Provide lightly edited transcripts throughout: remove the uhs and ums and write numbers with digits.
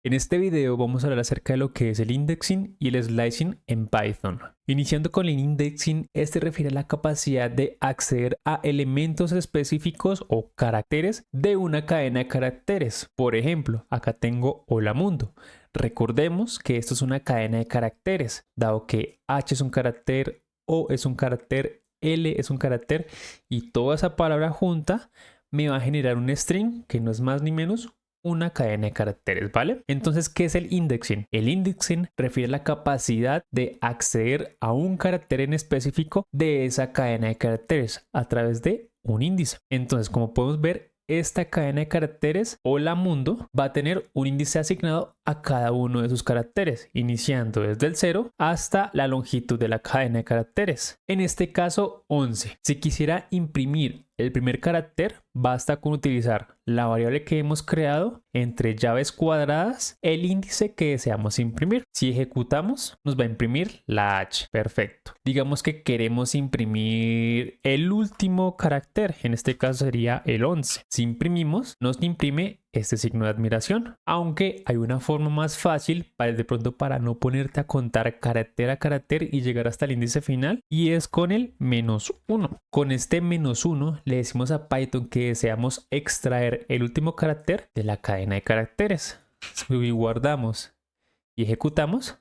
En este video vamos a hablar acerca de lo que es el indexing y el slicing en Python. Iniciando con el indexing, este refiere a la capacidad de acceder a elementos específicos o caracteres de una cadena de caracteres. Por ejemplo, acá tengo hola mundo. Recordemos que esto es una cadena de caracteres, dado que H es un carácter, O es un carácter, L es un carácter y toda esa palabra junta me va a generar un string que no es más ni menos una cadena de caracteres, ¿vale? Entonces, ¿qué es el indexing? El indexing refiere a la capacidad de acceder a un carácter en específico de esa cadena de caracteres a través de un índice. Entonces, como podemos ver, esta cadena de caracteres, hola mundo, va a tener un índice asignado a cada uno de sus caracteres, iniciando desde el 0 hasta la longitud de la cadena de caracteres. En este caso, 11. Si quisiera imprimir el primer carácter, basta con utilizar la variable que hemos creado entre llaves cuadradas, el índice que deseamos imprimir. Si ejecutamos, nos va a imprimir la H. Perfecto. Digamos que queremos imprimir el último carácter, en este caso sería el 11. Si imprimimos, nos imprime este signo de admiración, aunque hay una forma más fácil de pronto para no ponerte a contar carácter a carácter y llegar hasta el índice final, y es con el -1. Con este -1 le decimos a Python que deseamos extraer el último carácter de la cadena de caracteres. Si guardamos y ejecutamos,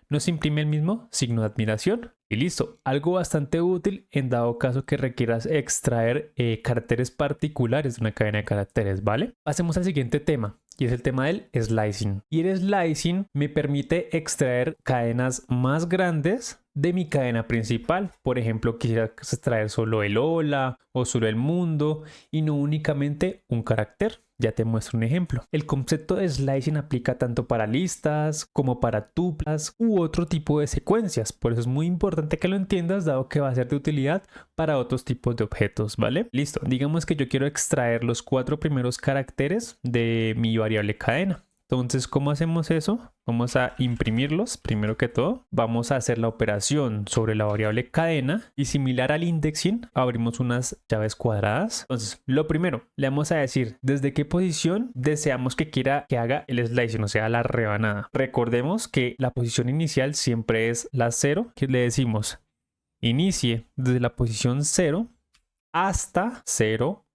nos imprime el mismo signo de admiración y listo. Algo bastante útil en dado caso que requieras extraer caracteres particulares de una cadena de caracteres, ¿vale? Pasemos al siguiente tema y es el tema del slicing. Y el slicing me permite extraer cadenas más grandes de mi cadena principal. Por ejemplo, quisiera extraer solo el hola o solo el mundo y no únicamente un carácter. Ya te muestro un ejemplo. El concepto de slicing aplica tanto para listas como para tuplas u otro tipo de secuencias. Por eso es muy importante que lo entiendas, dado que va a ser de utilidad para otros tipos de objetos, ¿vale? Listo. Digamos que yo quiero extraer los 4 primeros caracteres de mi variable cadena. Entonces, ¿cómo hacemos eso? Vamos a imprimirlos. Primero que todo, vamos a hacer la operación sobre la variable cadena y similar al indexing, abrimos unas llaves cuadradas. Entonces, lo primero, le vamos a decir desde qué posición deseamos que quiera que haga el slicing, o sea, la rebanada. Recordemos que la posición inicial siempre es la 0, que le decimos inicie desde la posición 0 hasta 0,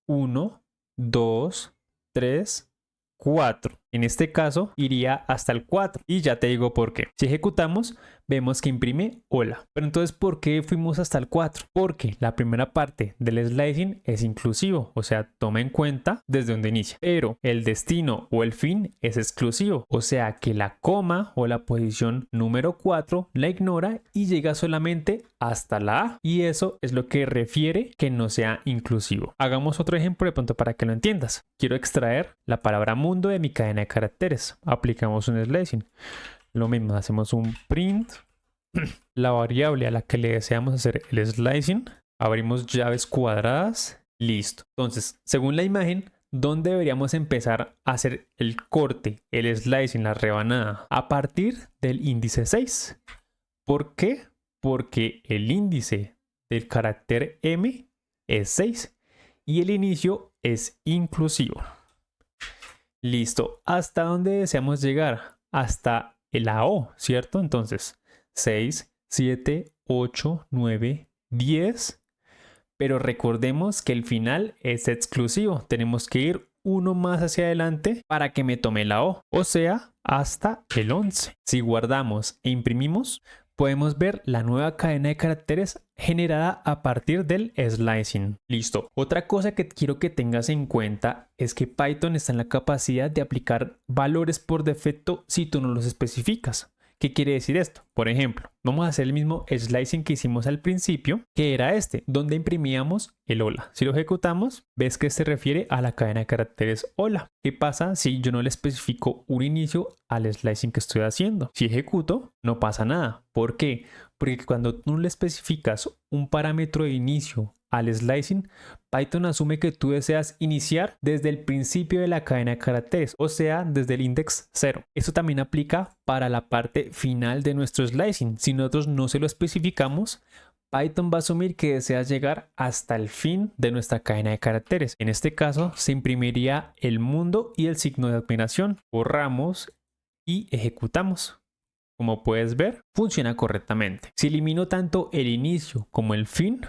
1, 2, 3, 4. En este caso iría hasta el 4 y ya te digo por qué. Si ejecutamos, vemos que imprime hola. Pero entonces, ¿por qué fuimos hasta el 4? Porque la primera parte del slicing es inclusivo, o sea, toma en cuenta desde donde inicia. Pero el destino o el fin es exclusivo, o sea que la coma o la posición número 4 la ignora y llega solamente hasta la A. Y eso es lo que refiere que no sea inclusivo. Hagamos otro ejemplo de pronto para que lo entiendas. Quiero extraer la palabra mundo de mi cadena de caracteres. Aplicamos un slicing. Lo mismo, hacemos un print, la variable a la que le deseamos hacer el slicing, abrimos llaves cuadradas, listo. Entonces, según la imagen, ¿dónde deberíamos empezar a hacer el corte, el slicing, la rebanada? A partir del índice 6. ¿Por qué? Porque el índice del carácter M es 6 y el inicio es inclusivo. Listo. ¿Hasta dónde deseamos llegar? Hasta la O, ¿cierto? Entonces, 6, 7, 8, 9, 10. Pero recordemos que el final es exclusivo. Tenemos que ir uno más hacia adelante para que me tome la O. O sea, hasta el 11. Si guardamos e imprimimos, podemos ver la nueva cadena de caracteres generada a partir del slicing. Listo. Otra cosa que quiero que tengas en cuenta es que Python está en la capacidad de aplicar valores por defecto si tú no los especificas. ¿Qué quiere decir esto? Por ejemplo, vamos a hacer el mismo slicing que hicimos al principio, que era este, donde imprimíamos el hola. Si lo ejecutamos, ves que se refiere a la cadena de caracteres hola. ¿Qué pasa si yo no le especifico un inicio al slicing que estoy haciendo? Si ejecuto, no pasa nada. ¿Por qué? Porque cuando tú le especificas un parámetro de inicio al slicing, Python asume que tú deseas iniciar desde el principio de la cadena de caracteres, o sea, desde el index 0. Eso también aplica para la parte final de nuestro slicing. Si nosotros no se lo especificamos, Python va a asumir que deseas llegar hasta el fin de nuestra cadena de caracteres. En este caso, se imprimiría el mundo y el signo de admiración. Borramos y ejecutamos. Como puedes ver, funciona correctamente. Si elimino tanto el inicio como el fin,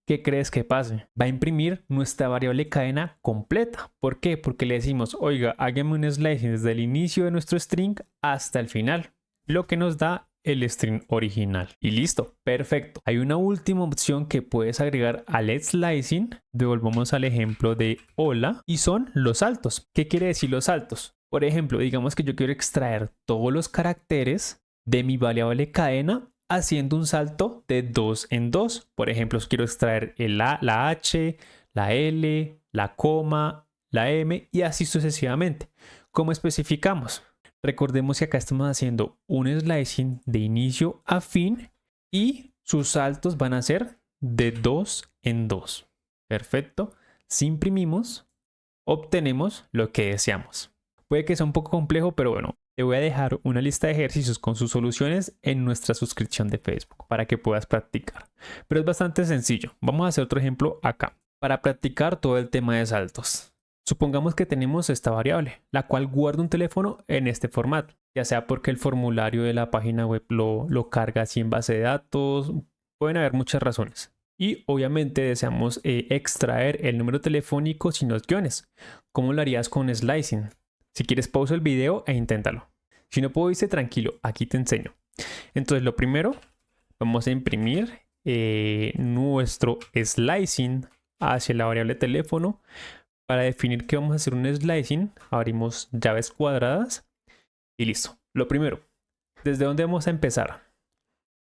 ¿qué crees que pase? Va a imprimir nuestra variable cadena completa. ¿Por qué? Porque le decimos, oiga, hágame un slicing desde el inicio de nuestro string hasta el final, lo que nos da el string original. Y listo, perfecto. Hay una última opción que puedes agregar al slicing. Devolvamos al ejemplo de hola y son los saltos. ¿Qué quiere decir los saltos? Por ejemplo, digamos que yo quiero extraer todos los caracteres de mi variable cadena haciendo un salto de 2 en 2. Por ejemplo, quiero extraer la H, la L, la coma, la M y así sucesivamente. ¿Cómo especificamos? Recordemos que acá estamos haciendo un slicing de inicio a fin y sus saltos van a ser de 2 en 2. Perfecto. Si imprimimos, obtenemos lo que deseamos. Puede que sea un poco complejo, pero bueno, te voy a dejar una lista de ejercicios con sus soluciones en nuestra suscripción de Facebook para que puedas practicar. Pero es bastante sencillo. Vamos a hacer otro ejemplo acá para practicar todo el tema de saltos. Supongamos que tenemos esta variable, la cual guarda un teléfono en este formato, ya sea porque el formulario de la página web lo carga así en base de datos. Pueden haber muchas razones. Y obviamente deseamos extraer el número telefónico sin los guiones. ¿Cómo lo harías con slicing? Si quieres, pausa el video e inténtalo. Si no pudiste, tranquilo, aquí te enseño. Entonces, lo primero, vamos a imprimir nuestro slicing hacia la variable teléfono. Para definir que vamos a hacer un slicing, abrimos llaves cuadradas y listo. Lo primero, ¿desde dónde vamos a empezar?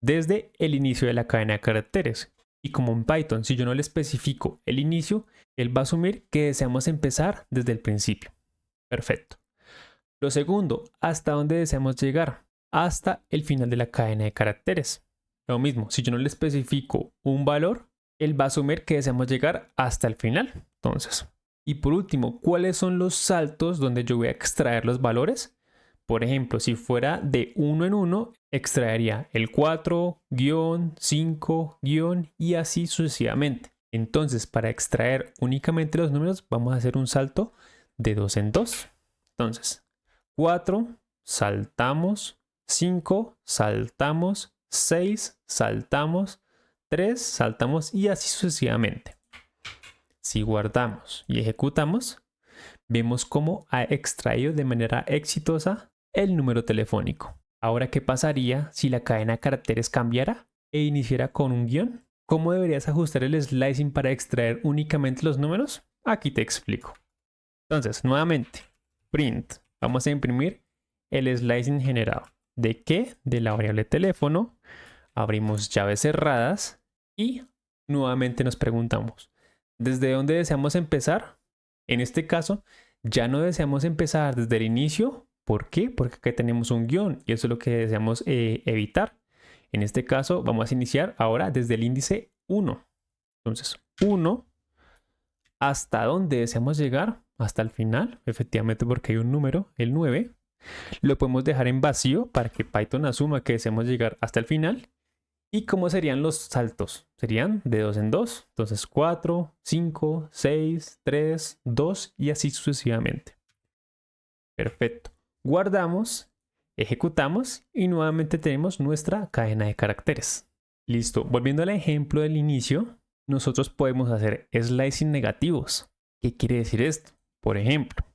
Desde el inicio de la cadena de caracteres. Y como en Python, si yo no le especifico el inicio, él va a asumir que deseamos empezar desde el principio. Perfecto. Lo segundo, ¿hasta dónde deseamos llegar? Hasta el final de la cadena de caracteres. Lo mismo, si yo no le especifico un valor, él va a asumir que deseamos llegar hasta el final. Entonces, y por último, ¿cuáles son los saltos donde yo voy a extraer los valores? Por ejemplo, si fuera de 1 en 1, extraería el 4, guión, 5, guión y así sucesivamente. Entonces, para extraer únicamente los números, vamos a hacer un salto de 2 en 2. Entonces, 4, saltamos, 5, saltamos, 6, saltamos, 3, saltamos y así sucesivamente. Si guardamos y ejecutamos, vemos cómo ha extraído de manera exitosa el número telefónico. Ahora, ¿qué pasaría si la cadena de caracteres cambiara e iniciara con un guión? ¿Cómo deberías ajustar el slicing para extraer únicamente los números? Aquí te explico. Entonces, nuevamente, print. Vamos a imprimir el slicing generado. ¿De qué? De la variable teléfono. Abrimos llaves cerradas y nuevamente nos preguntamos, ¿desde dónde deseamos empezar? En este caso, ya no deseamos empezar desde el inicio. ¿Por qué? Porque acá tenemos un guión y eso es lo que deseamos evitar. En este caso, vamos a iniciar ahora desde el índice 1. Entonces, 1, ¿hasta dónde deseamos llegar? Hasta el final, efectivamente, porque hay un número, el 9. Lo podemos dejar en vacío para que Python asuma que deseamos llegar hasta el final. ¿Y cómo serían los saltos? Serían de 2 en 2. Entonces 4, 5, 6, 3, 2 y así sucesivamente. Perfecto. Guardamos, ejecutamos y nuevamente tenemos nuestra cadena de caracteres. Listo. Volviendo al ejemplo del inicio, nosotros podemos hacer slicing negativos. ¿Qué quiere decir esto? Por ejemplo,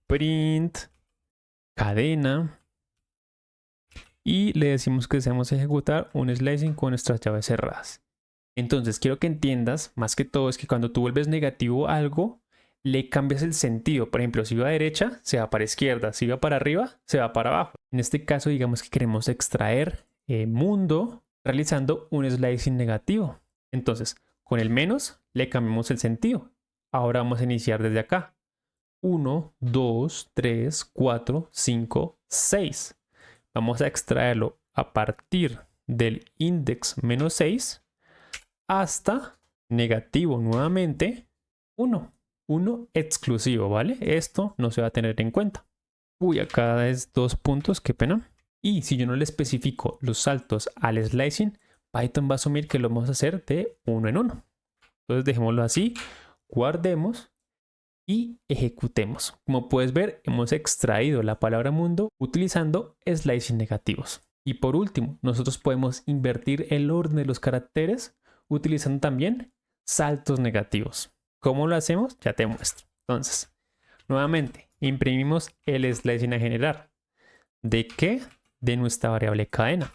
print, cadena. Y le decimos que deseamos ejecutar un slicing con nuestras llaves cerradas. Entonces, quiero que entiendas, más que todo, es que cuando tú vuelves negativo algo, le cambias el sentido. Por ejemplo, si va a derecha, se va para izquierda. Si va para arriba, se va para abajo. En este caso, digamos que queremos extraer mundo realizando un slicing negativo. Entonces, con el menos, le cambiamos el sentido. Ahora vamos a iniciar desde acá. 1, 2, 3, 4, 5, 6. Vamos a extraerlo a partir del index menos 6 hasta negativo nuevamente 1. 1 exclusivo, ¿vale? Esto no se va a tener en cuenta. Uy, acá es 2 puntos, qué pena. Y si yo no le especifico los saltos al slicing, Python va a asumir que lo vamos a hacer de uno en uno. Entonces dejémoslo así, guardemos y ejecutemos. Como puedes ver, hemos extraído la palabra mundo utilizando slicing negativos. Y por último, nosotros podemos invertir el orden de los caracteres utilizando también saltos negativos. ¿Cómo lo hacemos? Ya te muestro. Entonces, nuevamente, imprimimos el slicing a generar. ¿De qué? De nuestra variable cadena.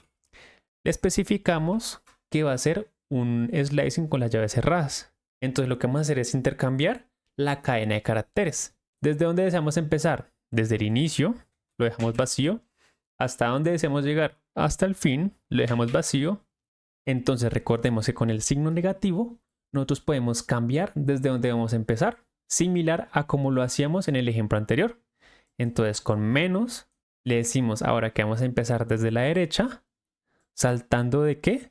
Le especificamos que va a ser un slicing con las llaves cerradas. Entonces lo que vamos a hacer es intercambiar la cadena de caracteres. ¿Desde dónde deseamos empezar? Desde el inicio, lo dejamos vacío. ¿Hasta dónde deseamos llegar? Hasta el fin, lo dejamos vacío. Entonces recordemos que con el signo negativo, nosotros podemos cambiar desde dónde vamos a empezar, similar a como lo hacíamos en el ejemplo anterior. Entonces con menos, le decimos ahora que vamos a empezar desde la derecha, saltando ¿de qué?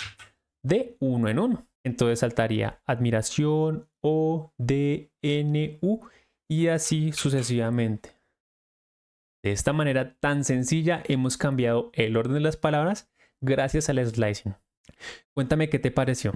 De uno en uno. Entonces saltaría admiración, O, D, N, U y así sucesivamente. De esta manera tan sencilla hemos cambiado el orden de las palabras gracias al slicing. Cuéntame qué te pareció.